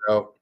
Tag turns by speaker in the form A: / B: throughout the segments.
A: bro.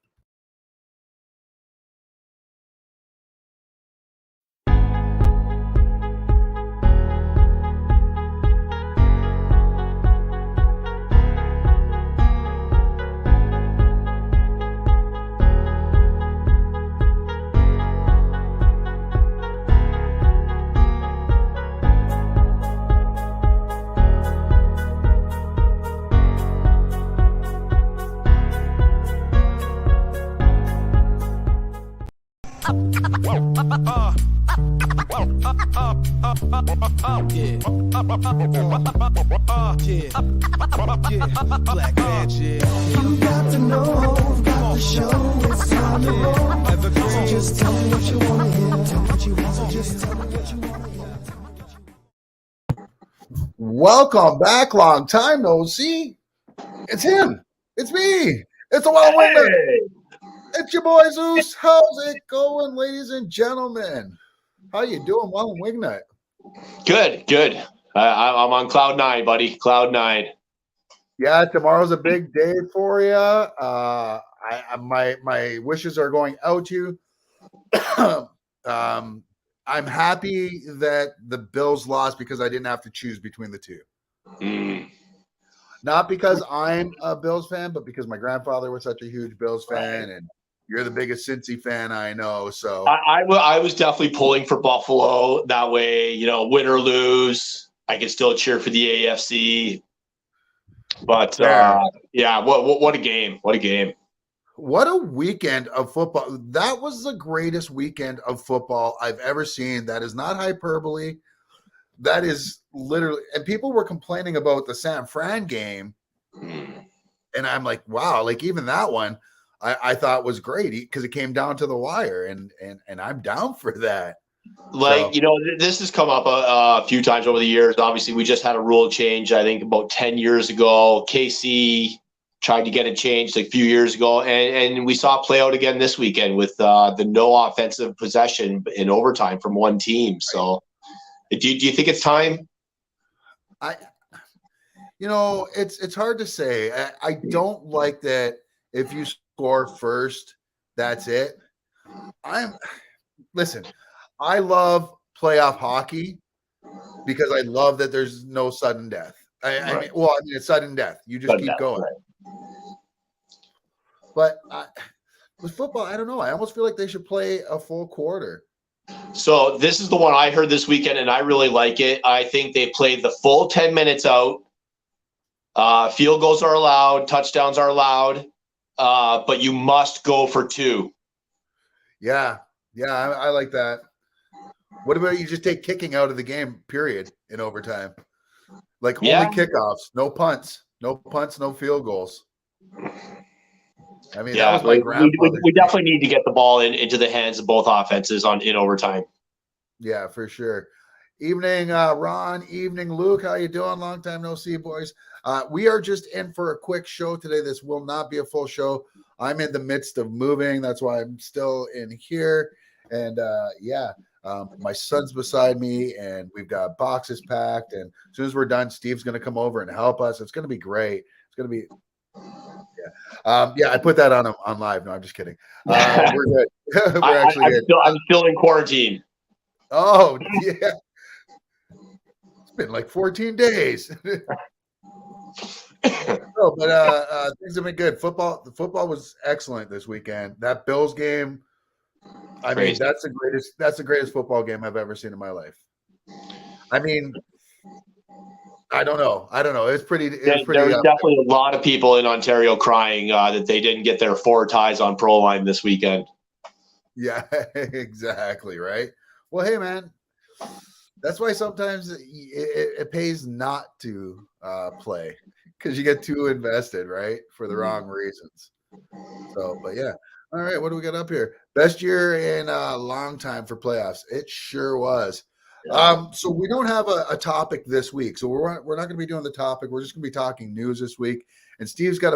B: Black magic. You got to know, got to show. It's time to roll. So just tell me what you want to hear. Tell me what you want. So just tell me what you want to hear.
A: Welcome back. Long time no see. It's him. It's me. It's the Wellandwingnut. It's your boy Zeus. How's it going, ladies and gentlemen? How you doing, Wellandwingnut?
C: Good. I'm on cloud 9, buddy. Cloud 9.
A: Yeah, tomorrow's a big day for you. My wishes are going out to you. I'm happy that the Bills lost because I didn't have to choose between the two. Not because I'm a Bills fan, but because my grandfather was such a huge Bills fan, and you're the biggest Cincy fan I know. So
C: I was definitely pulling for Buffalo. That way, win or lose, I can still cheer for the AFC. But yeah, what a game! What a game!
A: What a weekend of football. That was the greatest weekend of football I've ever seen. That is not hyperbole. That is literally, and people were complaining about the San Fran game. And I'm like, wow, like even that one I thought was great because it came down to the wire, and I'm down for that.
C: Like, this has come up a few times over the years. Obviously, we just had a rule change, I think, about 10 years ago. KC tried to get it changed like a few years ago, and we saw it play out again this weekend with the no offensive possession in overtime from one team. So do you think it's time?
A: It's hard to say. I don't like that if you score first, that's it. Listen, I love playoff hockey because I love that there's no sudden death. I mean, it's sudden death. You just keep going. Right. But with football, I don't know. I almost feel like they should play a full quarter.
C: So this is the one I heard this weekend, and I really like it. I think they played the full 10 minutes out. Field goals are allowed. Touchdowns are allowed. But you must go for 2.
A: Yeah, I like that. What about you just take kicking out of the game, period, in overtime? Like only kickoffs, no punts, no field goals. I mean, that was my grandfather.
C: We definitely need to get the ball into the hands of both offenses in overtime.
A: Yeah, for sure. Evening, Ron. Evening, Luke. How you doing? Long time no see, boys. We are just in for a quick show today. This will not be a full show. I'm in the midst of moving. That's why I'm still in here. And my son's beside me, and we've got boxes packed. And as soon as we're done, Steve's going to come over and help us. It's going to be great. It's going to be, I put that on live. No, I'm just kidding. We're good. We're actually good.
C: I'm still in quarantine.
A: Oh, yeah. It's been like 14 days. No, but things have been good. The football was excellent this weekend. That Bills game, I mean, that's the greatest football game I've ever seen in my life. I mean, I don't know. There's
C: definitely a lot of people in Ontario crying that they didn't get their 4 ties on Pro Line this weekend.
A: Yeah, exactly. Right. Well, hey, man, that's why sometimes it pays not to play, because you get too invested, right, for the wrong reasons. So, but yeah. All right, what do we got up here? Best year in a long time for playoffs. It sure was. So we don't have a topic this week. So we're not going to be doing the topic. We're just going to be talking news this week. And Steve's got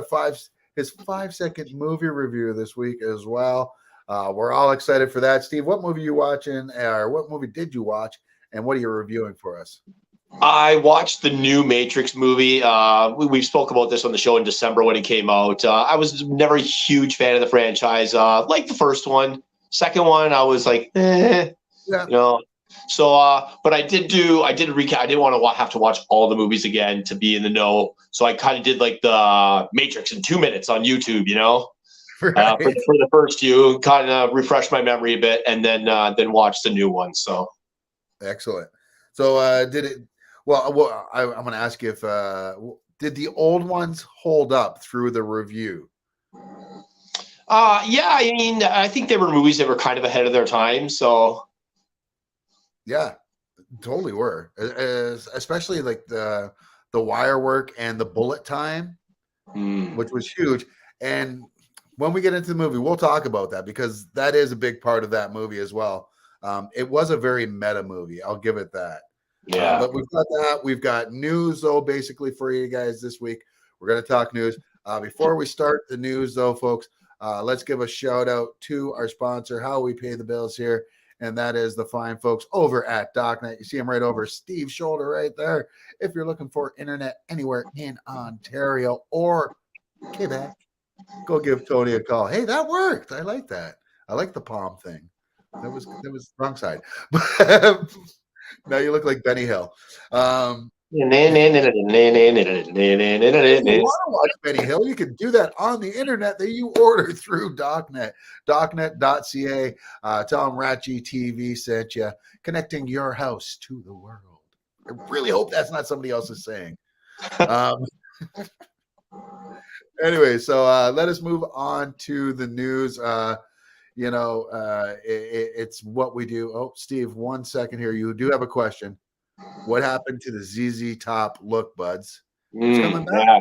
A: his 5-second movie review this week as well. We're all excited for that. Steve, what movie are you watching, or what movie did you watch, and what are you reviewing for us?
C: I watched the new Matrix movie. We spoke about this on the show in December when it came out. I was never a huge fan of the franchise. Like the first one, second one, I was like,
A: Yeah.
C: you know. So, but I did recap. I didn't want to have to watch all the movies again to be in the know. So I kind of did like the Matrix in 2 minutes on YouTube,
A: Right.
C: for the first few, kind of refresh my memory a bit, and then watch the new one. So
A: Excellent. So did it? Well, I'm going to ask you if did the old ones hold up through the review?
C: yeah, I mean, I think they were movies that were kind of ahead of their time. So
A: Yeah, totally were. Especially like the wire work and the bullet time, which was huge. And when we get into the movie, we'll talk about that because that is a big part of that movie as well. It was a very meta movie. I'll give it that.
C: yeah.
A: But we've got that. We've got news, though, basically for you guys this week. We're going to talk news. Before we start the news, though, folks, let's give a shout out to our sponsor, how we pay the bills here. And that is the fine folks over at DocNet. You see them right over Steve's shoulder right there. If you're looking for internet anywhere in Ontario or Quebec, go give Tony a call. Hey, that worked. I like that. I like the palm thing. That was wrong side. Now you look like Benny Hill. If you want to watch Benny Hill, you can do that on the internet that you order through DocNet, docnet.ca. Tell them RaTG TV sent you, connecting your house to the world. I really hope that's not somebody else's saying. Anyway, so let us move on to the news. It's what we do. Oh, Steve, 1 second here. You do have a question. What happened to the ZZ Top look, buds? It's coming back.
C: Yeah.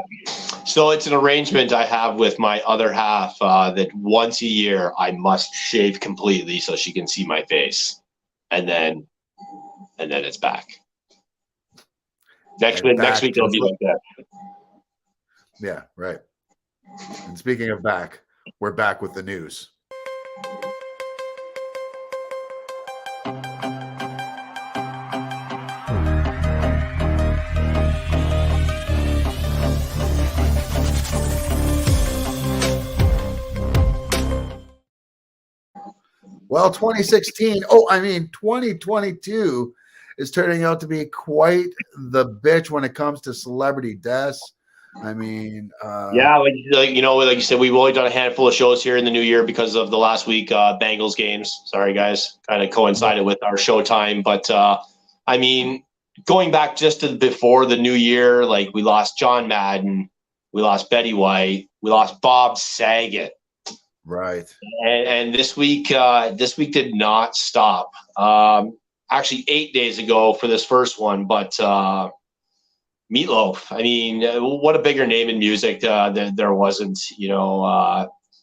C: So it's an arrangement I have with my other half that once a year I must shave completely so she can see my face, and then it's back. Next week it'll be like that.
A: Yeah, right. And speaking of back, we're back with the news. Well, 2022 is turning out to be quite the bitch when it comes to celebrity deaths. I mean,
C: yeah, like you said, we've only done a handful of shows here in the new year because of the last week Bengals games. Sorry, guys, kind of coincided with our show time. But I mean, going back just to before the new year, like we lost John Madden, we lost Betty White, we lost Bob Saget.
A: Right.
C: And this week did not stop. Actually, 8 days ago for this first one, but Meatloaf. I mean, what a bigger name in music there wasn't.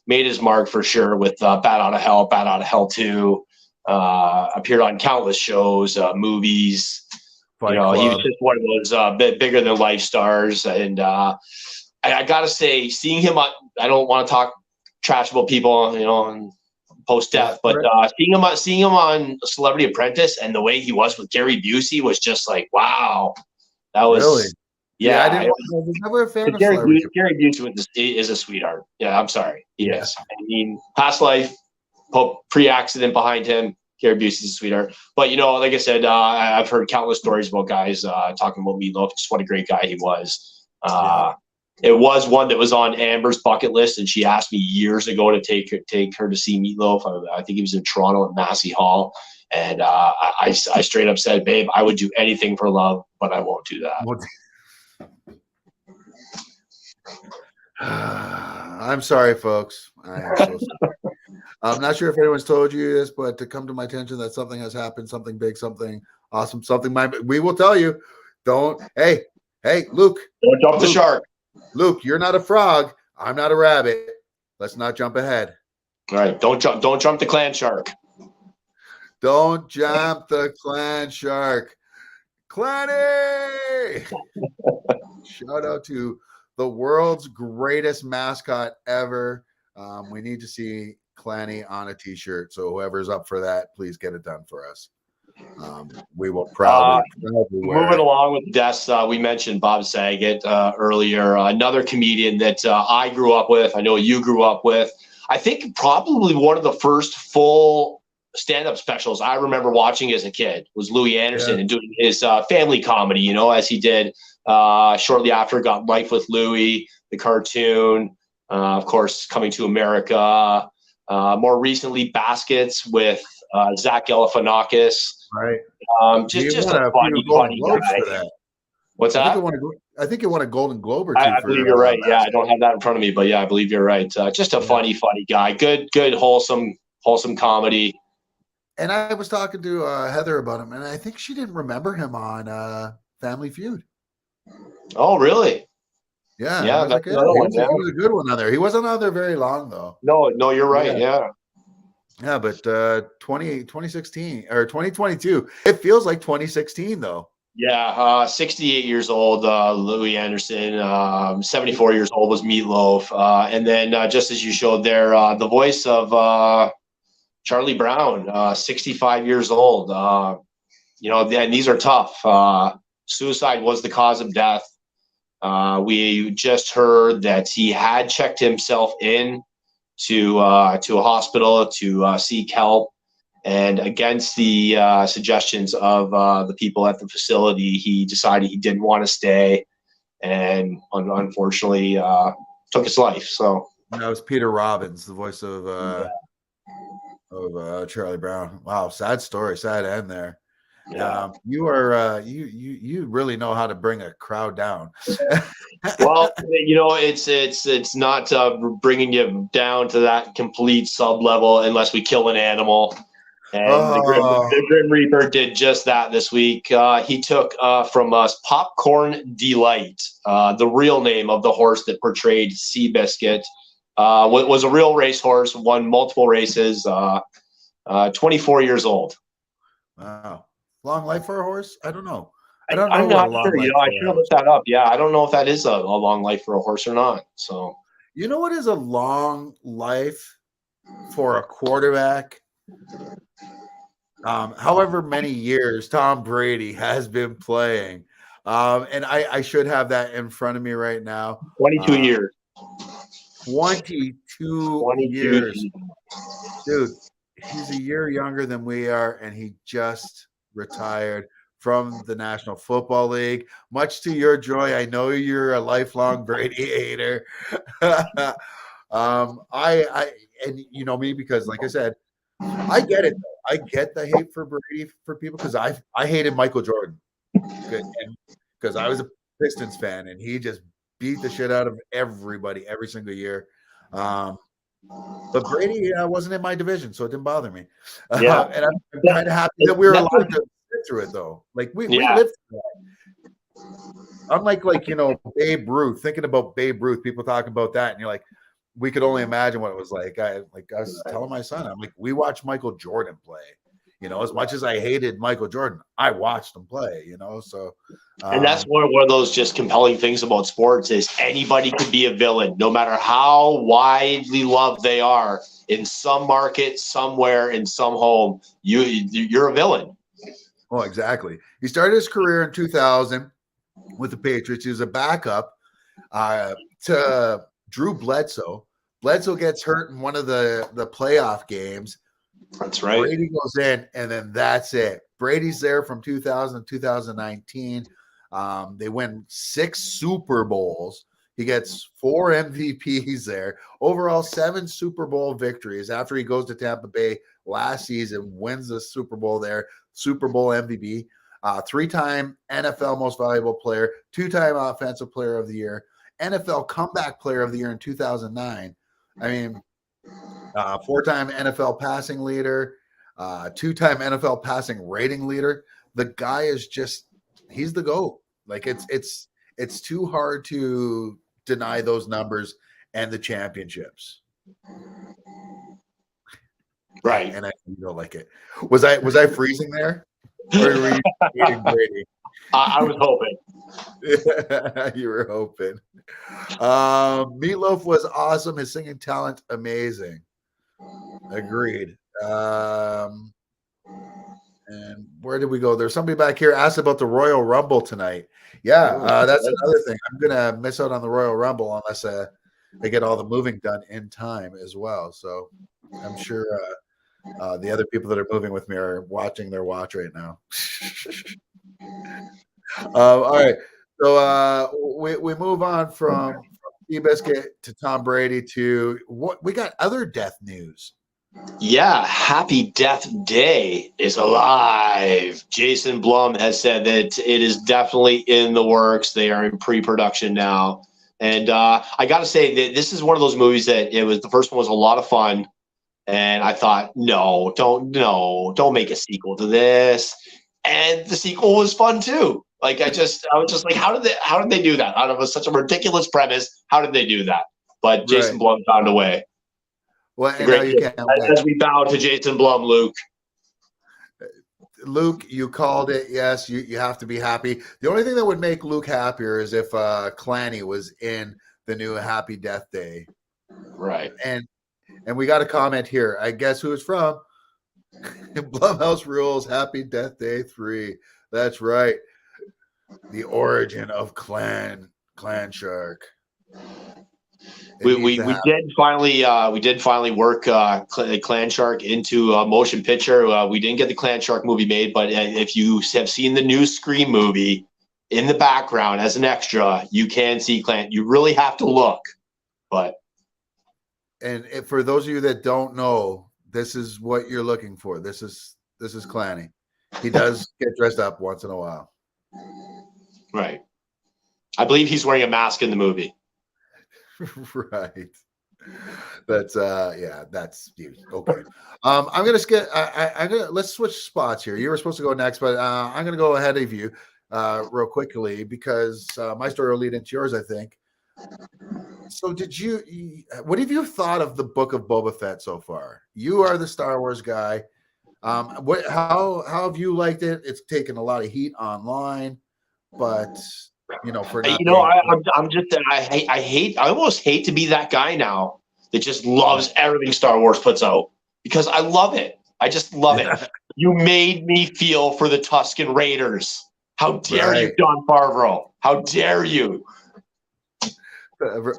C: Made his mark for sure with Bat Out of Hell, Bat Out of Hell 2. Appeared on countless shows, movies.
A: Fight
C: He was
A: Club.
C: just one of those bigger than life stars. And I gotta say, seeing him on, I don't want to talk trash about people, and post death, but seeing him on Celebrity Apprentice and the way he was with Gary Busey was just like, wow, that was
A: really.
C: Yeah,
A: I was never a fan of
C: Gary
A: Celebrity.
C: Busey is a sweetheart. Yeah, I'm sorry, he is. I mean, past life, pre-accident behind him. Gary Busey's a sweetheart, but like I said, I've heard countless stories about guys talking about Meatloaf. Just what a great guy he was. It was one that was on Amber's bucket list, and she asked me years ago to take her to see Meatloaf. I think he was in Toronto at Massey Hall, and I straight up said, "Babe, I would do anything for love, but I won't do that."
A: I'm sorry, folks. I am so sorry. I'm not sure if anyone's told you this, but to come to my attention that something has happened, something big, something awesome, we will tell you. Hey, Luke.
C: Don't jump the shark.
A: Luke, you're not a frog. I'm not a rabbit. Let's not jump ahead.
C: All right. Don't jump the clan shark.
A: Don't jump the clan shark. Clanny! Shout out to the world's greatest mascot ever. We need to see Clanny on a t-shirt. So whoever's up for that, please get it done for us. We will proudly wear
C: moving
A: it.
C: along with deaths, we mentioned Bob Saget earlier, another comedian that I grew up with. I know you grew up with. I think probably one of the first full stand-up specials I remember watching as a kid was Louis Anderson and doing his family comedy, you know, as he did shortly after got Life with Louis, the cartoon, of course, Coming to America. More recently, Baskets with Zach Galifianakis.
A: Right.
C: Just a funny guy.
A: For that.
C: What's that?
A: I think it won a Golden Globe or two.
C: I believe you're right. Yeah, I don't have that in front of me, but yeah, I believe you're right. Just a funny guy. Good, wholesome comedy.
A: And I was talking to Heather about him, and I think she didn't remember him on Family Feud.
C: Oh, really?
A: Yeah.
C: Yeah,
A: he was a good one on there. He wasn't on there very long, though.
C: No, you're right. Yeah.
A: Yeah, but 2016 or 2022, it feels like 2016, though.
C: Yeah, 68 years old, Louis Anderson. 74 years old was Meatloaf. And then just as you showed there, the voice of Charlie Brown, 65 years old. You know, and these are tough. Suicide was the cause of death. We just heard that he had checked himself in to a hospital to seek help. And against the suggestions of the people at the facility, he decided he didn't want to stay, and unfortunately took his life. So
A: that was Peter Robbins, the voice of Charlie Brown. Wow, sad story, sad end there. Yeah, you are you really know how to bring a crowd down.
C: Well, you know, it's not bringing you down to that complete sub level unless we kill an animal. And the Grim Reaper did just that this week. He took from us Popcorn Delight, the real name of the horse that portrayed Seabiscuit. Was a real racehorse, won multiple races, 24 years old.
A: Wow. Long life for a horse? I don't know.
C: I'm not sure. You know, I should have looked that up. Yeah, I don't know if that is a long life for a horse or not. So,
A: you know what is a long life for a quarterback? However many years Tom Brady has been playing. And I should have that in front of me right now.
C: 22 years.
A: 22 years. Dude, he's a year younger than we are, and he just retired from the National Football League. Much to your joy, I know you're a lifelong Brady hater. And you know me because, like I said, I get it. I get the hate for Brady for people because I hated Michael Jordan because I was a Pistons fan and he just beat the shit out of everybody every single year. But Brady wasn't in my division, so it didn't bother me.
C: Yeah.
A: And I'm kind of happy that we were allowed to sit through it, though. Like we lived through that. Unlike you know, Babe Ruth. Thinking about Babe Ruth, people talking about that, and you're like, we could only imagine what it was like. I was telling my son, I'm like, we watched Michael Jordan play. You know, as much as I hated Michael Jordan, I watched him play. You know, so
C: and that's one of those just compelling things about sports is anybody could be a villain, no matter how widely loved they are. In some market, somewhere, in some home, you're a villain.
A: Oh, exactly. He started his career in 2000 with the Patriots. He was a backup to Drew Bledsoe. Bledsoe gets hurt in one of the playoff games.
C: That's right.
A: Brady goes in, and then that's it. Brady's there from 2000 to 2019. They win 6 Super Bowls. He gets 4 MVPs there. Overall, 7 Super Bowl victories after he goes to Tampa Bay last season, wins the Super Bowl there, Super Bowl MVP, 3-time NFL Most Valuable Player, 2-time Offensive Player of the Year, NFL Comeback Player of the Year in 2009. I mean, 4-time NFL passing leader, 2-time NFL passing rating leader. The guy is he's the GOAT. Like it's too hard to deny those numbers and the championships.
C: Right.
A: And I don't like it. Was I freezing there? Or were you eating Brady?
C: I was hoping.
A: You were hoping. Meatloaf was awesome. His singing talent, amazing. Agreed. And where did we go? There's somebody back here asked about the Royal Rumble tonight. Yeah, that's another thing. I'm gonna miss out on the Royal Rumble unless they get all the moving done in time as well. So I'm sure the other people that are moving with me are watching their watch right now. All right, so we move on from Seabiscuit to Tom Brady to what we got other death news.
C: Yeah, Happy Death Day is alive. Jason Blum has said that it is definitely in the works. They are in pre-production now. And I got to say that this is one of those movies that the first one was a lot of fun. And I thought, don't make a sequel to this. And the sequel was fun too. Like I was just like, how did they do that? Out of such a ridiculous premise, how did they do that? But Jason Blum found a way.
A: Well, and now you can't
C: as we bow to Jason Blum, Luke.
A: Luke, you called it. Yes, you have to be happy. The only thing that would make Luke happier is if Clanny was in the new Happy Death Day.
C: Right.
A: And we got a comment here. I guess who it's from. Blumhouse Rules Happy Death Day 3. That's right. The origin of Clan Shark.
C: We did finally work Clan Shark into a motion picture. We didn't get the Clan Shark movie made, but if you have seen the new Scream movie in the background as an extra, you can see Clan. You really have to look, but.
A: And for those of you that don't know, this is what you're looking for. This is Clanny. He does get dressed up once in a while.
C: Right. I believe he's wearing a mask in the movie.
A: Right. That's that's okay. I'm gonna skip. Let's switch spots here. You were supposed to go next, but I'm gonna go ahead of you real quickly because my story will lead into yours, I think. So what have you thought of the Book of Boba Fett so far? You are the Star Wars guy. How have you liked it? It's taken a lot of heat online, but
C: I almost hate to be that guy now that just loves everything Star Wars puts out because I love it. I just love it. You made me feel for the Tusken Raiders. How dare you, Don Favreau? How dare you?
A: Favreau's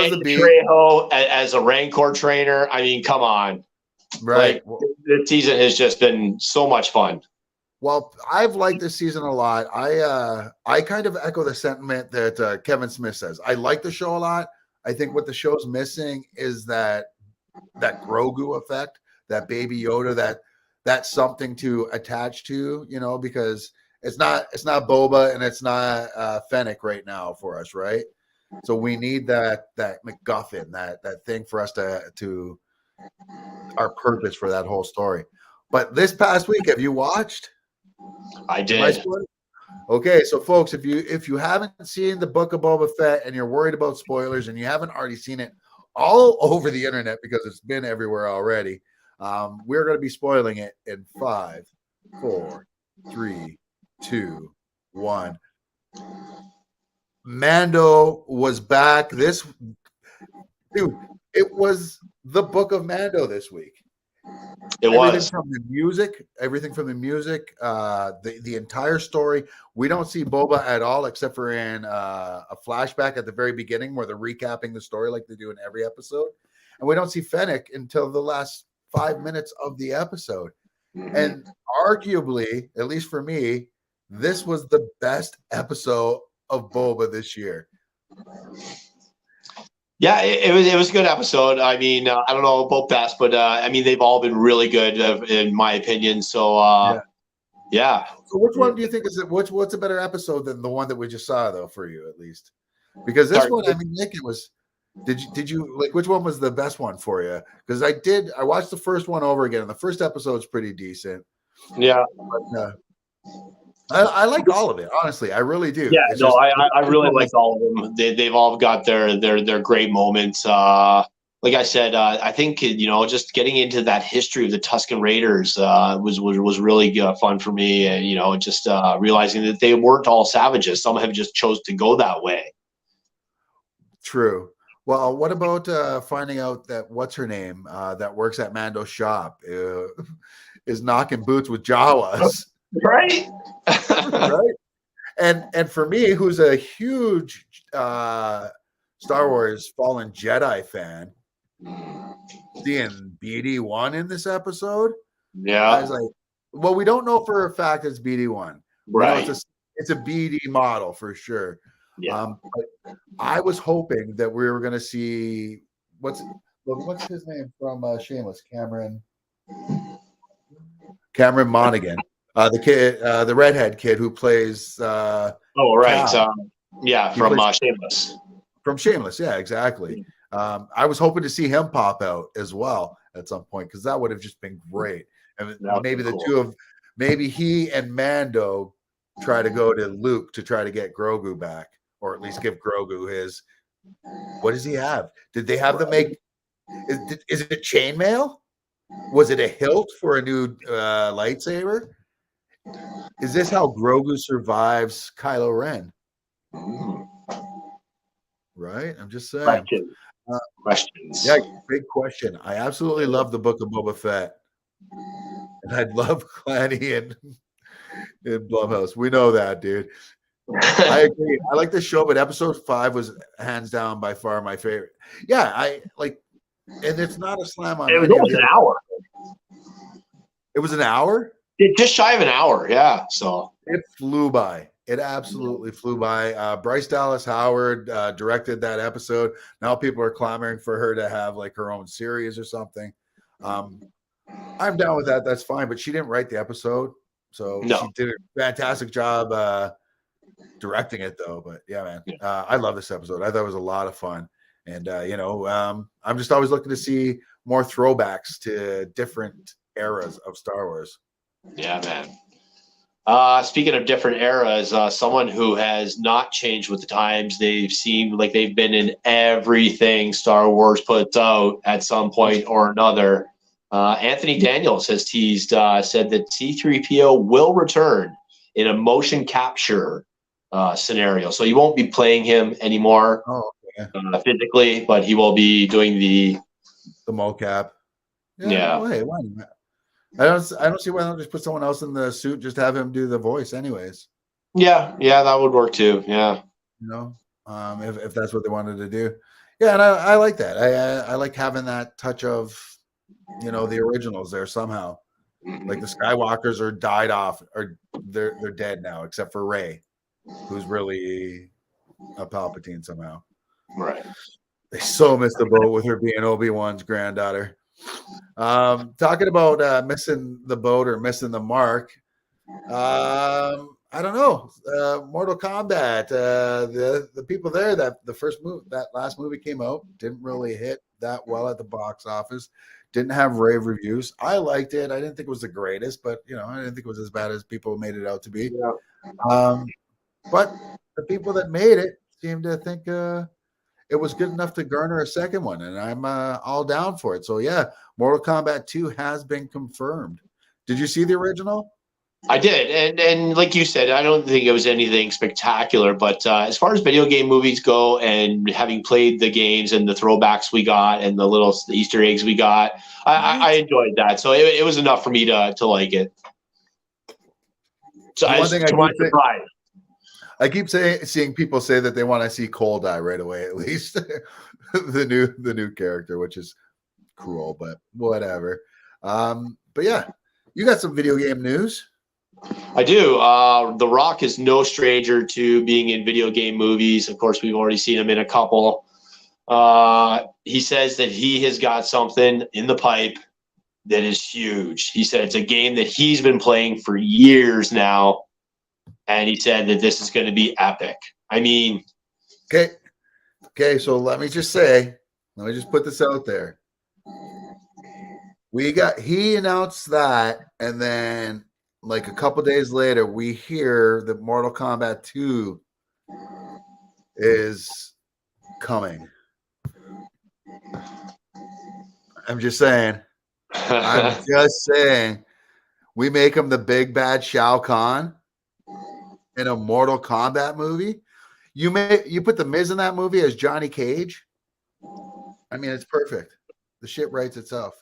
A: the beat.
C: Trejo as a Rancor trainer. I mean, come on.
A: Right.
C: This season has just been so much fun.
A: Well, I've liked this season a lot. I kind of echo the sentiment that Kevin Smith says. I like the show a lot. I think what the show's missing is that Grogu effect, that Baby Yoda, that's something to attach to, because it's not Boba and it's not Fennec right now for us, right? So we need that MacGuffin, that thing for us to our purpose for that whole story. But this past week, have you watched?
C: I did.
A: Okay, so folks, if you haven't seen the Book of Boba Fett and you're worried about spoilers and you haven't already seen it all over the internet because it's been everywhere already, we're going to be spoiling it in 5, 4, 3, 2, 1. Mando was back. It was the Book of Mando this week. Everything from the music, the entire story. We don't see Boba at all, except for in a flashback at the very beginning where they're recapping the story like they do in every episode. And we don't see Fennec until the last 5 minutes of the episode. And arguably, at least for me, this was the best episode of Boba this year.
C: Yeah, it was a good episode. I mean, I don't know about best, but I mean, they've all been really good in my opinion. So yeah.
A: So which one do you think is it? What's a better episode than the one that we just saw, though, for you at least? Because this one, I mean, Nick, it was. Did you like which one was the best one for you? Because I watched the first one over again, and the first episode's pretty decent.
C: Yeah.
A: But, I like all of it, honestly. I really do.
C: Yeah, I really like all of them. They've all got their great moments. Like I said, I think just getting into that history of the Tusken Raiders was really fun for me. And just realizing that they weren't all savages. Some have just chose to go that way.
A: True. Well, what about finding out that what's her name that works at Mando's shop is knocking boots with Jawas.
C: Right?
A: Right? And for me, who's a huge Star Wars Fallen Jedi fan, seeing BD1 in this episode, I was
C: Yeah.
A: like, well, we don't know for a fact it's BD1. We know
C: Right.
A: it's a BD model for sure.
C: Yeah.
A: But I was hoping that we were going to see what's his name from Shameless, Cameron Monaghan, the kid, the redhead kid who plays.
C: Oh, right.
A: Cal.
C: Yeah,
A: He
C: from
A: plays-
C: Shameless.
A: From Shameless, yeah, exactly. I was hoping to see him pop out as well at some point because that would have just been great. And maybe the two of maybe he and Mando try to go to Luke to try to get Grogu back, or at least give Grogu his. What does he have? Did they have them make? Is it chainmail? Was it a hilt for a new lightsaber? Is this how Grogu survives Kylo Ren? Right? I'm just saying.
C: Questions.
A: Yeah, big question. I absolutely love the Book of Boba Fett. And I'd love Clanny in Blumhouse. We know that, dude. I agree. I like the show, but episode 5 was hands down by far my favorite. Yeah, I like, and it's not a slam on.
C: It was almost an hour.
A: It was an hour?
C: Just shy of an hour, yeah. So
A: it flew by. It absolutely flew by. Bryce Dallas Howard directed that episode. Now people are clamoring for her to have like her own series or something. I'm down with that. That's fine. But she didn't write the episode, so she did a fantastic job directing it, though. But yeah, man, I love this episode. I thought it was a lot of fun, and I'm just always looking to see more throwbacks to different eras of Star Wars.
C: Yeah, man. Speaking of different eras, someone who has not changed with the times, they've seemed like they've been in everything Star Wars puts out at some point or another. Anthony Daniels has teased, said that C-3PO will return in a motion capture scenario. So you won't be playing him anymore physically, but he will be doing the
A: mocap.
C: Yeah.
A: Why not? I don't see why not just put someone else in the suit, just have him do the voice anyways.
C: Yeah, that would work too. Yeah.
A: If that's what they wanted to do. Yeah, and I like that. I like having that touch of, the originals there somehow. Like the Skywalkers are died off, or they're dead now, except for Rey, who's really a Palpatine somehow.
C: Right.
A: They so missed the boat with her being Obi-Wan's granddaughter. Talking about missing the boat or missing the mark. I don't know. Mortal Kombat. The people there that that last movie came out didn't really hit that well at the box office. Didn't have rave reviews. I liked it. I didn't think it was the greatest, but I didn't think it was as bad as people made it out to be.
C: Yeah.
A: But the people that made it seemed to think it was good enough to garner a second one, and I'm all down for it. So yeah, Mortal Kombat 2 has been confirmed. Did you see the original?
C: I did, and like you said, I don't think it was anything spectacular. But as far as video game movies go, and having played the games and the throwbacks we got and the Easter eggs we got, I enjoyed that. So it was enough for me to like it. So
A: I keep seeing people say that they want to see Cole die right away, at least the new character, which is cruel, but whatever. But yeah, you got some video game news.
C: I do. The Rock is no stranger to being in video game movies. Of course, we've already seen him in a couple. He says that he has got something in the pipe that is huge. He said it's a game that he's been playing for years now. And he said that this is going to be epic. I mean,
A: okay. So let me just put this out there. He announced that, and then like a couple days later, we hear that Mortal Kombat 2 is coming. I'm just saying. We make him the big bad Shao Kahn in a Mortal Kombat movie. You put the Miz in that movie as Johnny Cage. I mean, it's perfect. The shit writes itself.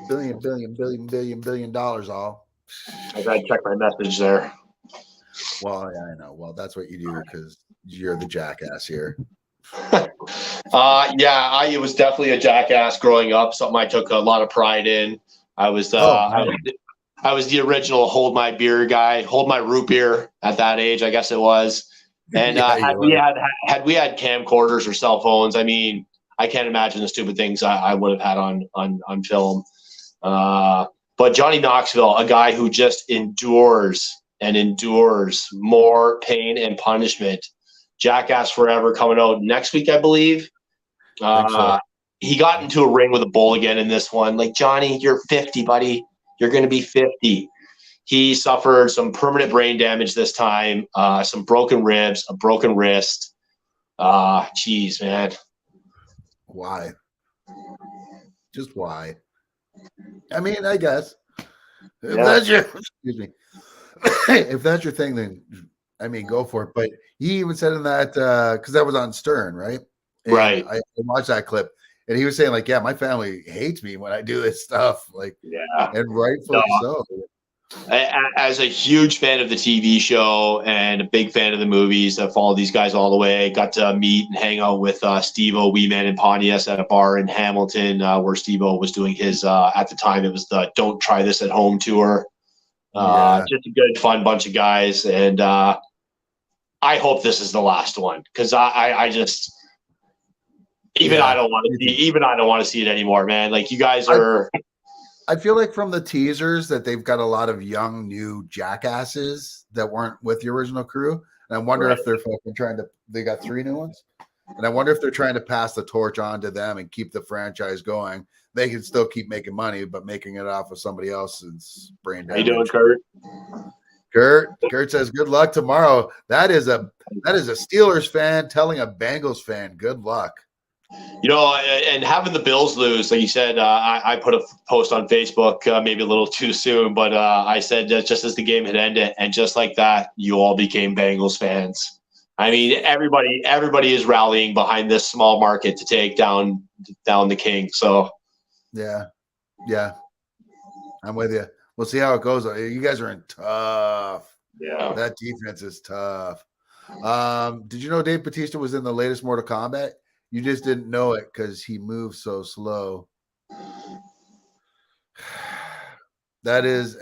A: billion dollars all.
C: I gotta check my message there.
A: Well, yeah, I know. Well, that's what you do because you're the jackass here.
C: Yeah, it was definitely a jackass growing up. Something I took a lot of pride in. I was I was the original hold my beer guy, hold my root beer at that age, I guess it was. And
A: Yeah,
C: had we had camcorders or cell phones, I mean, I can't imagine the stupid things I would have had on film. But Johnny Knoxville, a guy who just endures and endures more pain and punishment. Jackass Forever coming out next week, I believe.
A: so.
C: He got into a ring with a bull again in this one. Like, Johnny, you're 50, buddy. You're going to be 50. He suffered some permanent brain damage this time, some broken ribs, a broken wrist. Geez, man.
A: Why? Just why? I mean, I guess if that's your excuse me, if that's your thing, then I mean, go for it. But he even said in that because that was on Stern, right? And
C: Right.
A: I watched that clip, and he was saying like, "Yeah, my family hates me when I do this stuff." Like, and rightfully so.
C: As a huge fan of the TV show and a big fan of the movies, I followed these guys all the way. Got to meet and hang out with Steve-O, Wee Man, and Pontius at a bar in Hamilton where Steve-O was doing his, at the time, it was the Don't Try This at Home tour. Just a good, fun bunch of guys. And I hope this is the last one because I just even I don't want to see it anymore, man. Like, you guys are.
A: I feel like from the teasers that they've got a lot of young new jackasses that weren't with the original crew, and I wonder if they're fucking trying to. They got 3 new ones, and I wonder if they're trying to pass the torch on to them and keep the franchise going. They can still keep making money, but making it off of somebody else's brain damage.
C: How you doing, Kurt?
A: Kurt says, "Good luck tomorrow." That is a Steelers fan telling a Bengals fan, "Good luck."
C: You know, and having the Bills lose, like you said, I put a post on Facebook, maybe a little too soon, but I said that just as the game had ended, and just like that, you all became Bengals fans. I mean, everybody is rallying behind this small market to take down the king. So, yeah,
A: I'm with you. We'll see how it goes. You guys are in tough.
C: Yeah,
A: that defense is tough. Did you know Dave Bautista was in the latest Mortal Kombat? You just didn't know it because he moves so slow. That is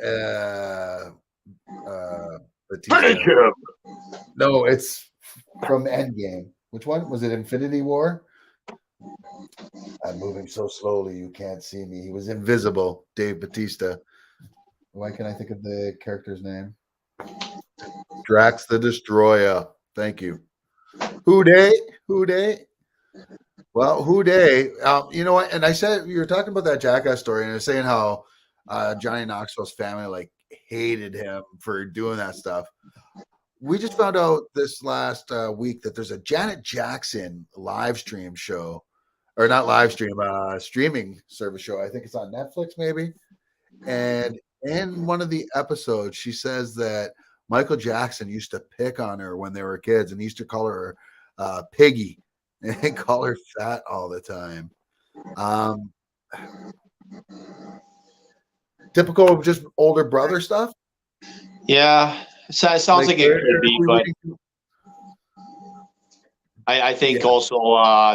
A: Batista. No, it's from Endgame. Which one? Was it Infinity War? I'm moving so slowly you can't see me. He was invisible, Dave Bautista. Why can't I think of the character's name? Drax the Destroyer. Thank you. Who day? Well, who day? You know what? And I said you were talking about that jackass story, and I was saying how Johnny Knoxville's family like hated him for doing that stuff. We just found out this last week that there's a Janet Jackson live stream show, or not live stream, streaming service show. I think it's on Netflix, maybe. And in one of the episodes, she says that Michael Jackson used to pick on her when they were kids, and he used to call her Piggy. And call her fat all the time. Typical just older brother stuff.
C: Yeah, so it sounds like it could be, but I think also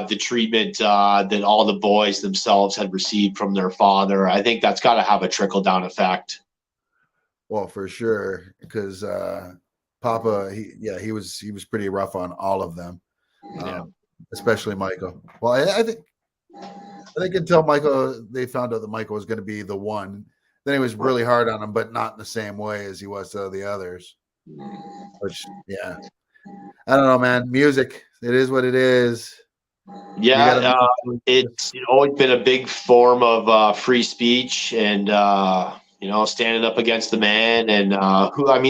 C: the treatment that all the boys themselves had received from their father, I think that's got to have a trickle down effect.
A: Well, for sure, because Papa, he was pretty rough on all of them. Especially Michael. Well, I think until they found out that Michael was going to be the one, then he was really hard on him, but not in the same way as he was to the others. Which, I don't know, man. Music, it is what it is.
C: Yeah, it's always been a big form of free speech and standing up against the man. And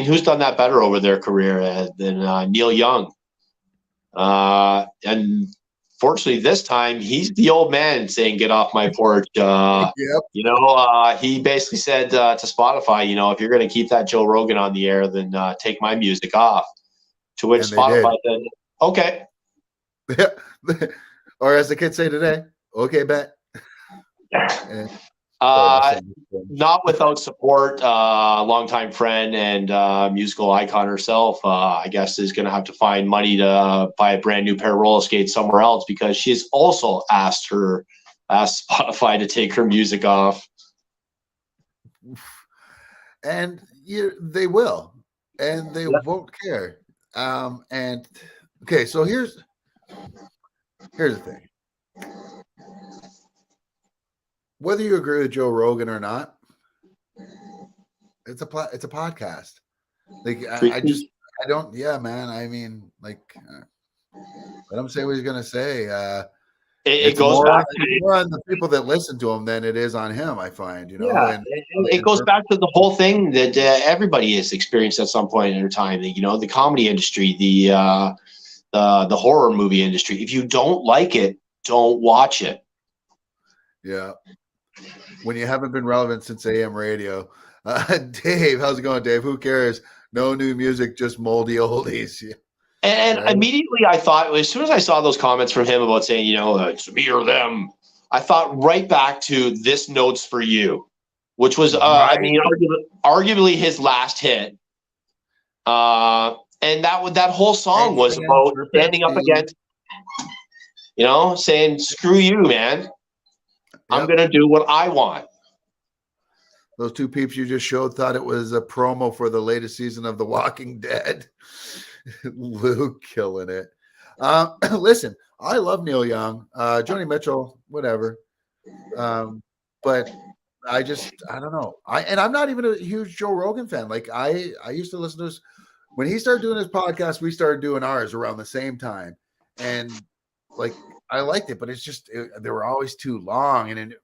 C: who's done that better over their career than Neil Young? And fortunately this time he's the old man saying, "Get off my porch." He basically said to Spotify, if you're going to keep that Joe Rogan on the air, then take my music off. To which Spotify said, "Okay."
A: Or as the kids say today, "Okay, bet."
C: Not without support. Longtime friend and musical icon herself, I guess, is going to have to find money to buy a brand new pair of roller skates somewhere else, because she's also asked Spotify to take her music off.
A: And they will, and they won't care. And okay, so here's the thing. Whether you agree with Joe Rogan or not, it's a podcast. Like I don't. Yeah, man. I mean, like, let him say what he's gonna say.
C: It goes back
A: more on the people that listen to him than it is on him, I find,
C: Yeah, and it goes back to the whole thing that everybody has experienced at some point in their time. The comedy industry, the horror movie industry. If you don't like it, don't watch it.
A: Yeah. When you haven't been relevant since AM radio. Dave, how's it going, Dave? Who cares? No new music, just moldy oldies. Yeah.
C: And right. Immediately I thought, as soon as I saw those comments from him about saying, it's me or them, I thought right back to This Note's for You, which was, arguably his last hit. And that whole song was about standing up against, saying, screw you, man. Yep. I'm going to do what I want.
A: Those two peeps you just showed thought it was a promo for the latest season of The Walking Dead. Luke killing it. Listen, I love Neil Young, Joni Mitchell, whatever. But I don't know. I'm not even a huge Joe Rogan fan. Like I used to listen to his, when he started doing his podcast, we started doing ours around the same time. And like, I liked it, but it's just, they were always too long. And you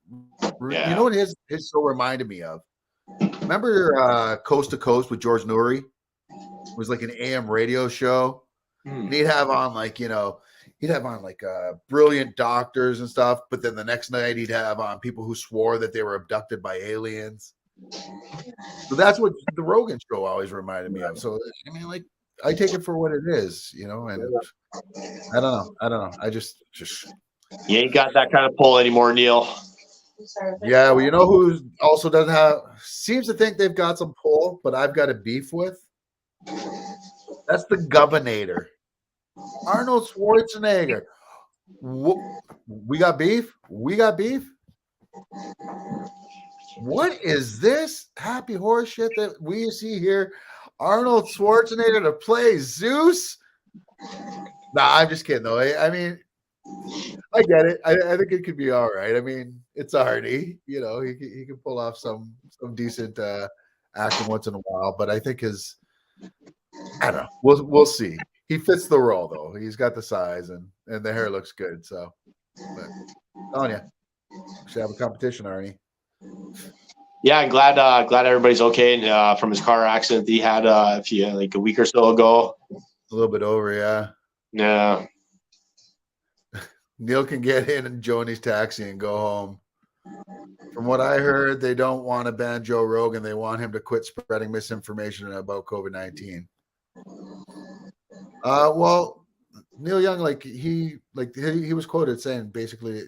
A: know what his show reminded me of? Remember Coast to Coast with George Noory? It was like an AM radio show. And he'd have on brilliant doctors and stuff. But then the next night he'd have on people who swore that they were abducted by aliens. So that's what the Rogan show always reminded me of. So, I mean, like, I take it for what it is, and I don't know. I just
C: you ain't got that kind of pull anymore, Neil.
A: Yeah, well, you know who also seems to think they've got some pull, but I've got a beef with? That's the Governor, Arnold Schwarzenegger. We got beef? We got beef? What is this happy horse shit that we see here? Arnold Schwarzenegger to play Zeus? Nah, I'm just kidding, though. I mean, I get it. I think it could be all right. I mean, it's Arnie. He can pull off some decent acting once in a while, but I think I don't know. We'll see. He fits the role, though. He's got the size and the hair looks good. So, but telling you, should have a competition, Arnie.
C: Yeah, I'm glad everybody's okay. And from his car accident that he had like a week or so ago.
A: A little bit over, yeah.
C: Yeah.
A: Neil can get in Joni's taxi and go home. From what I heard, they don't want to ban Joe Rogan. They want him to quit spreading misinformation about COVID-19. Well, Neil Young, he was quoted saying basically,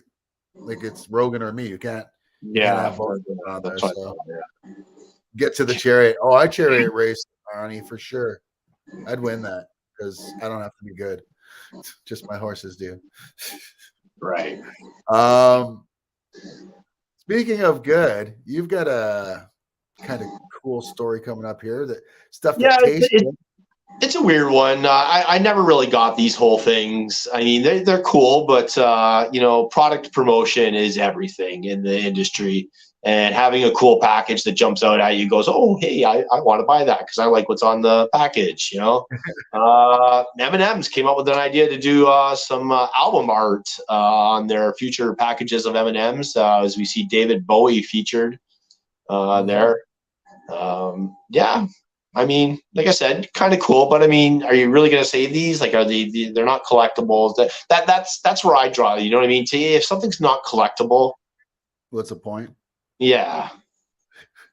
A: like, it's Rogan or me. You can't. Have both on there, so. Get to the chariot. Oh, I chariot race, Arnie, for sure. I'd win that because I don't have to be good. Just my horses do.
C: Right.
A: Speaking of good, you've got a kind of cool story coming up here. That stuff that tastes good.
C: It's a weird one. I never really got these whole things. I mean, they're cool, but product promotion is everything in the industry. And having a cool package that jumps out at you goes, oh, hey, I want to buy that because I like what's on the package. M&M's came up with an idea to do some album art on their future packages of M&M's, as we see David Bowie featured there. Yeah. I mean, like I said, kind of cool, but I mean, are you really going to save these? Like, are they're not collectibles? That's where I draw. You know what I mean? If something's not collectible,
A: what's the point?
C: Yeah,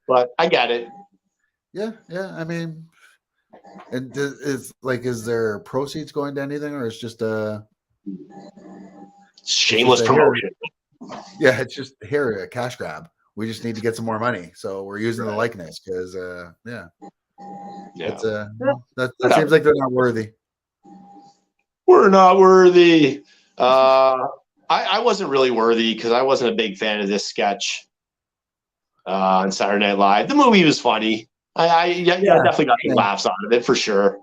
C: but I get it.
A: Yeah. I mean, and is there proceeds going to anything, or it's just a
C: shameless promotion?
A: Yeah, it's just a cash grab. We just need to get some more money, so we're using the likeness because it's that seems like they're not worthy.
C: We're not worthy. I wasn't really worthy because I wasn't a big fan of this sketch on Saturday Night Live. The movie was funny. I definitely got some laughs out of it for sure.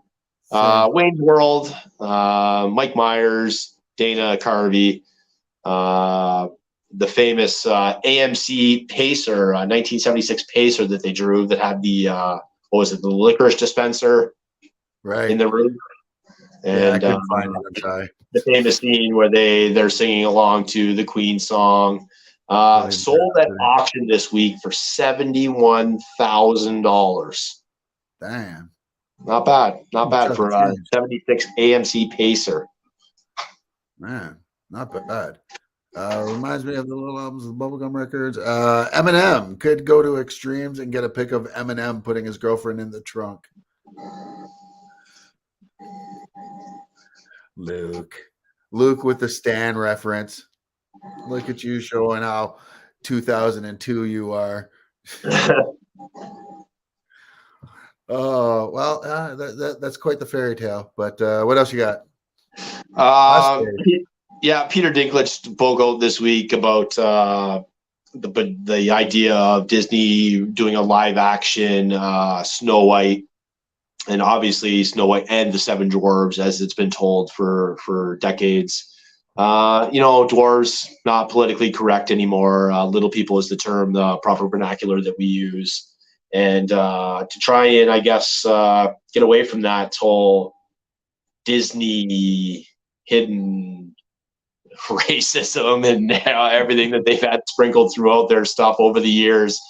C: Wayne's World, Mike Myers, Dana Carvey, the famous AMC Pacer, 1976 Pacer that they drew that had the the licorice dispenser in the room. And
A: I couldn't find it. I'm sorry.
C: The famous scene where they're singing along to the Queen song. Sold at auction this week for $71,000.
A: Damn.
C: Not bad. Not bad for a 76 AMC Pacer.
A: Man, not bad. Reminds me of the little albums of Bubblegum Records. Eminem could go to extremes and get a pic of Eminem putting his girlfriend in the trunk. Luke with the Stan reference. Look at you showing how 2002 you are. Oh, well, that's quite the fairy tale. But what else you got?
C: Peter Dinklage spoke out this week about the idea of Disney doing a live action Snow White. And obviously Snow White and the Seven Dwarves, as it's been told for decades. Dwarves, not politically correct anymore. Little people is the term, the proper vernacular that we use. And to try and, I guess, get away from that whole Disney hidden racism and everything that they've had sprinkled throughout their stuff over the years.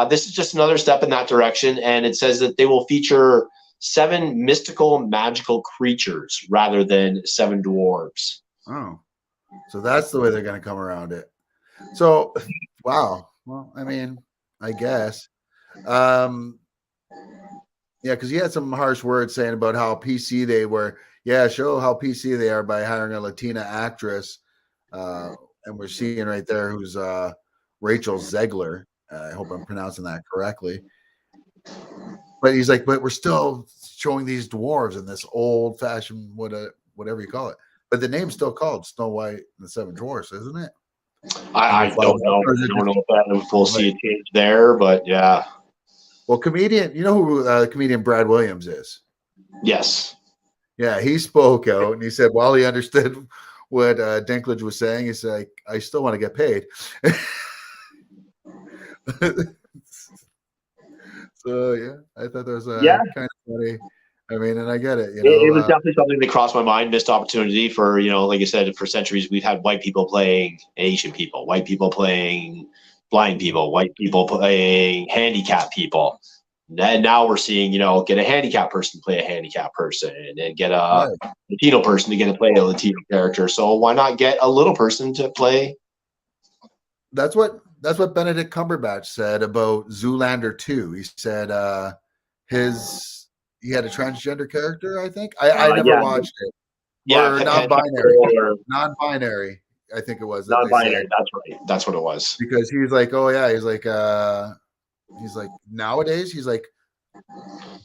C: This is just another step in that direction. And it says that they will feature 7 mystical, magical creatures rather than 7 dwarves.
A: Oh, so that's the way they're going to come around it. So, wow. Well, I mean, I guess. Because he had some harsh words saying about how PC they were. Yeah, show how PC they are by hiring a Latina actress. And we're seeing right there who's Rachel Zegler. I hope I'm pronouncing that correctly. But he's like, but we're still showing these dwarves in this old-fashioned whatever you call it. But the name's still called Snow White and the Seven Dwarfs, isn't it?
C: I don't know. I don't know if we'll see a change there, but yeah.
A: Well, comedian, you know who comedian Brad Williams is?
C: Yes.
A: Yeah, he spoke out and he said while he understood what Dinklage was saying, he's like, I still want to get paid. So yeah, I thought that was kind of funny. I mean, and I get it.
C: It was definitely something that crossed my mind. Missed opportunity for like I said, for centuries we've had white people playing Asian people, white people playing blind people, white people playing handicapped people. And now we're seeing get a handicapped person to play a handicapped person, and get a Latino person to play a Latino character. So why not get a little person to play?
A: That's what Benedict Cumberbatch said about Zoolander 2. He said he had a transgender character, I think. I never watched it.
C: Yeah,
A: or non-binary. Non-binary, I think it was.
C: Non-binary, that's right. That's what it was.
A: Because he's like, oh yeah, he's like nowadays, he's like,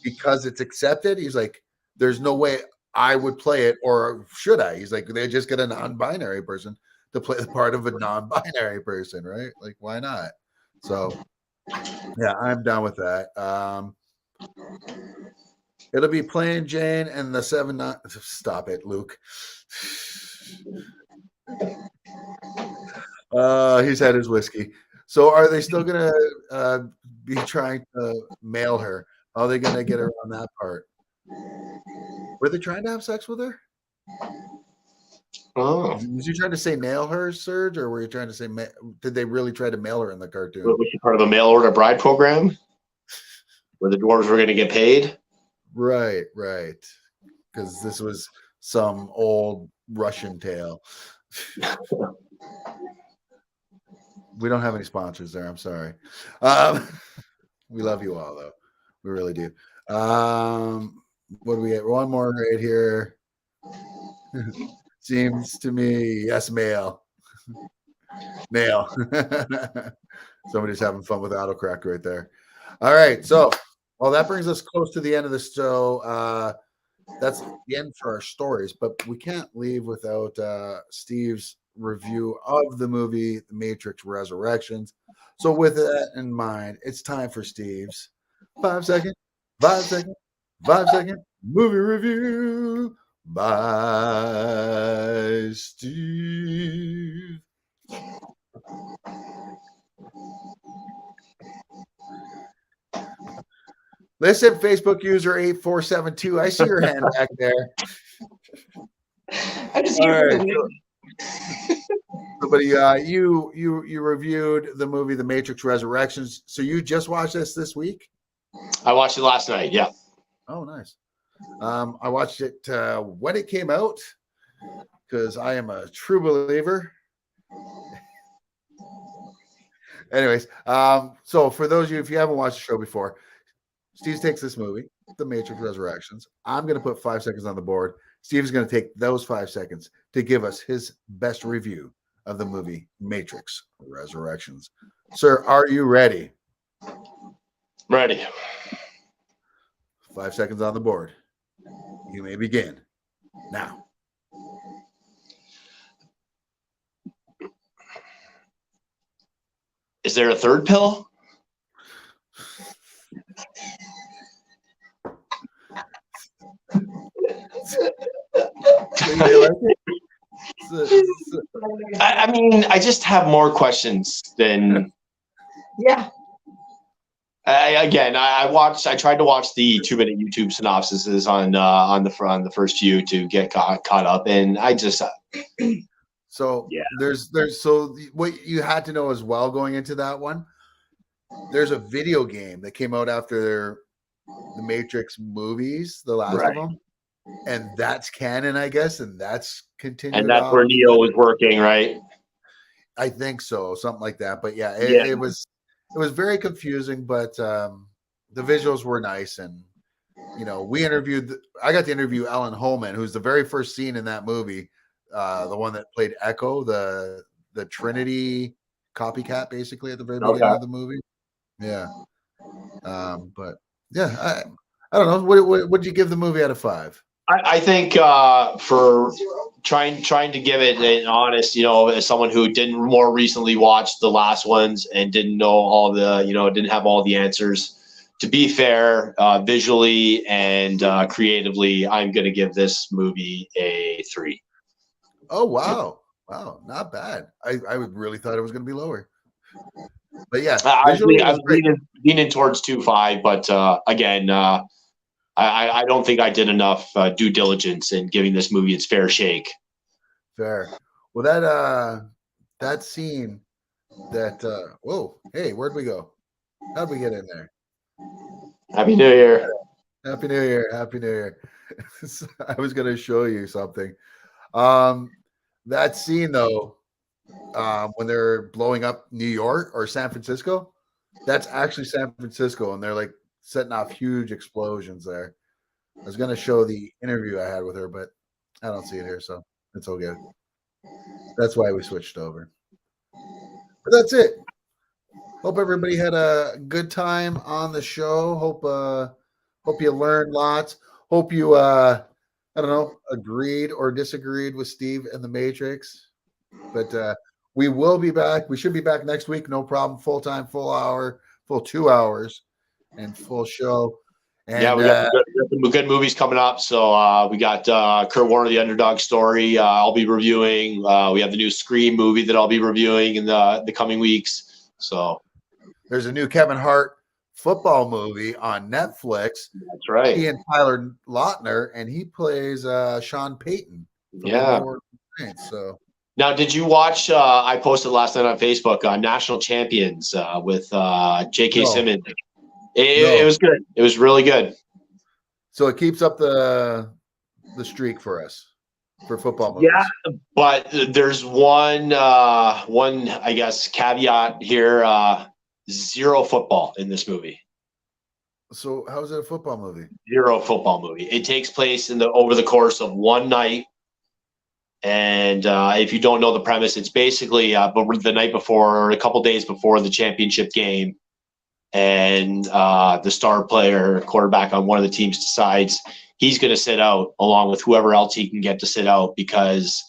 A: because it's accepted, he's like, there's no way I would play it, or should I? He's like, they just get a non-binary person to play the part of a non-binary person, right? Like, why not? So yeah, I'm down with that. It'll be Plain Jane and the 7 Stop it, Luke. He's had his whiskey. So are they still gonna be trying to mail her? How are they gonna get her on that part? Were they trying to have sex with her?
C: Oh.
A: Was you trying to say mail her, Serge, or were you trying to say did they really try to mail her in the cartoon?
C: Was she part of a mail order bride program where the dwarves were going to get paid?
A: Right. Because this was some old Russian tale. We don't have any sponsors there. I'm sorry. We love you all, though. We really do. What do we get? One more right here. Seems to me, yes, male. Somebody's having fun with autocorrect right there. All right. So, well, that brings us close to the end of the show. That's the end for our stories, but we can't leave without Steve's review of the movie The Matrix Resurrections. So with that in mind, it's time for Steve's 5 second movie review by Steve. Listen, Facebook user 8472. I see your hand back there.
C: I just
A: All right. But you reviewed the movie The Matrix Resurrections. So you just watched this week?
C: I watched it last night. Yeah.
A: Oh, nice. I watched it when it came out because I am a true believer. Anyways, so for those of you, if you haven't watched the show before, Steve takes this movie, The Matrix Resurrections. I'm going to put 5 seconds on the board. Steve's going to take those 5 seconds to give us his best review of the movie Matrix Resurrections. Sir, are you ready?
C: Ready.
A: 5 seconds on the board. You may begin now.
C: Is there a third pill? I mean, I just have more questions than. Yeah. I tried to watch the 2-minute YouTube synopsises on the first few to get caught up, and I just.
A: So yeah, there's what you had to know as well going into that one. There's a video game that came out after the Matrix movies, the last of them, and that's canon, I guess, and that's continued.
C: And that's where Neo was working, right?
A: I think so, something like that. But yeah, it was very confusing, but the visuals were nice, and I got to interview Ellen Holman, who's the very first scene in that movie, the one that played Echo, the Trinity copycat, basically at the very beginning of the movie. Yeah, but yeah, I don't know. What would you give the movie out of 5?
C: I think for trying to give it an honest, as someone who didn't more recently watch the last ones and didn't know all the, didn't have all the answers. To be fair, visually and creatively, I'm going to give this movie a 3.
A: Oh wow, not bad. I really thought it was going to be lower. But yeah,
C: I was leaning towards 2.5, but again, I don't think I did enough due diligence in giving this movie its fair shake.
A: Fair. Well, that scene that whoa, hey, where'd we go? How'd we get in there?
C: Happy New Year.
A: Happy New Year. Happy New Year. I was going to show you something. That scene though, when they're blowing up New York or San Francisco, that's actually San Francisco, and they're like setting off huge explosions there. I was going to show the interview I had with her, but I don't see it here, so it's all good. That's why we switched over. But that's it. Hope everybody had a good time on the show. Hope you learned lots. Hope you agreed or disagreed with Steve and the Matrix. But we will be back. We should be back next week. No problem. Full time, full hour, full 2 hours, and full show. And,
C: we got some good movies coming up. So we got Kurt Warner, The Underdog Story. I'll be reviewing. We have the new Scream movie that I'll be reviewing in the coming weeks. So
A: there's a new Kevin Hart football movie on Netflix.
C: That's right.
A: He and Tyler Lautner, and he plays Sean Payton.
C: Yeah.
A: So
C: now, did you watch? I posted last night on Facebook National Champions with J.K. Simmons. It was good. It was really good.
A: So it keeps up the streak for us for football movies.
C: Yeah, but there's one I guess caveat here. 0 football in this movie.
A: So how is it a football movie?
C: 0 football movie. It takes place over the course of one night. And if you don't know the premise, it's basically the night before or a couple days before the championship game, and the star player, quarterback on one of the teams decides he's going to sit out along with whoever else he can get to sit out because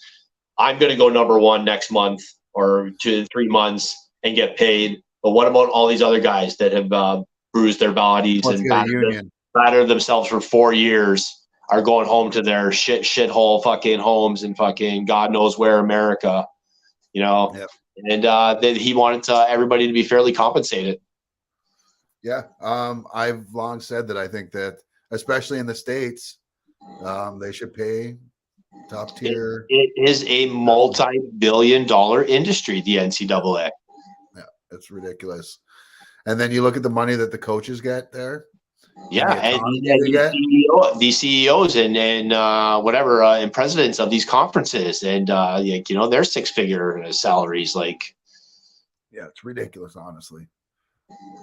C: I'm going to go number one next month or 2 to 3 months and get paid. But what about all these other guys that have bruised their bodies and battered themselves for 4 years? Are going home to their shithole fucking homes and fucking God knows where America, you know.
A: Yep.
C: And that he wanted everybody to be fairly compensated.
A: Yeah, I've long said that I think that, especially in the States, they should pay top tier.
C: It is a multi-billion-dollar industry, the NCAA.
A: Yeah, it's ridiculous. And then you look at the money that the coaches get there.
C: Yeah, and the CEOs and whatever and presidents of these conferences, and they're 6-figure salaries. Like,
A: yeah, it's ridiculous, honestly.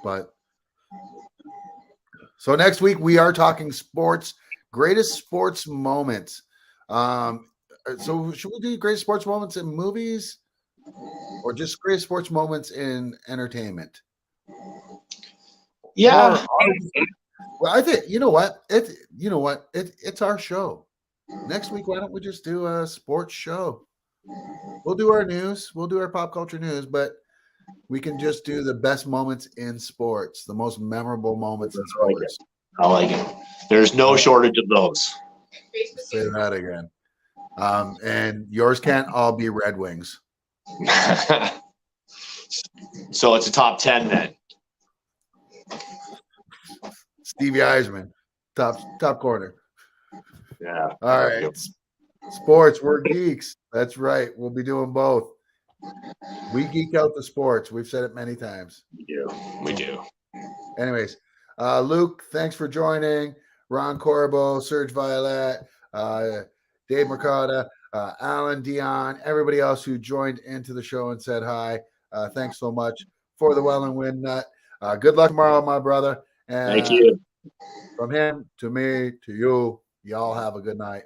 A: But so next week we are talking sports, greatest sports moments. So should we do greatest sports moments in movies, or just greatest sports moments in entertainment?
C: Yeah.
A: Well, I think it's our show. Next week, why don't we just do a sports show? We'll do our news, we'll do our pop culture news, but we can just do the best moments in sports, the most memorable moments in sports.
C: I like it. There's no shortage of those.
A: Say that again. And yours can't all be Red Wings.
C: So it's a top 10 then.
A: Stevie Eisman, top corner.
C: Yeah.
A: All right. Sports, we're geeks. That's right. We'll be doing both. We geek out the sports. We've said it many times.
C: We do.
A: Anyways, Luke, thanks for joining. Ron Corbo, Serge Violet, Dave Mercado, Alan Dion, everybody else who joined into the show and said hi. Thanks so much for the Wellandwingnut. Good luck tomorrow, my brother. And
C: thank you.
A: From him to me to you, y'all have a good night.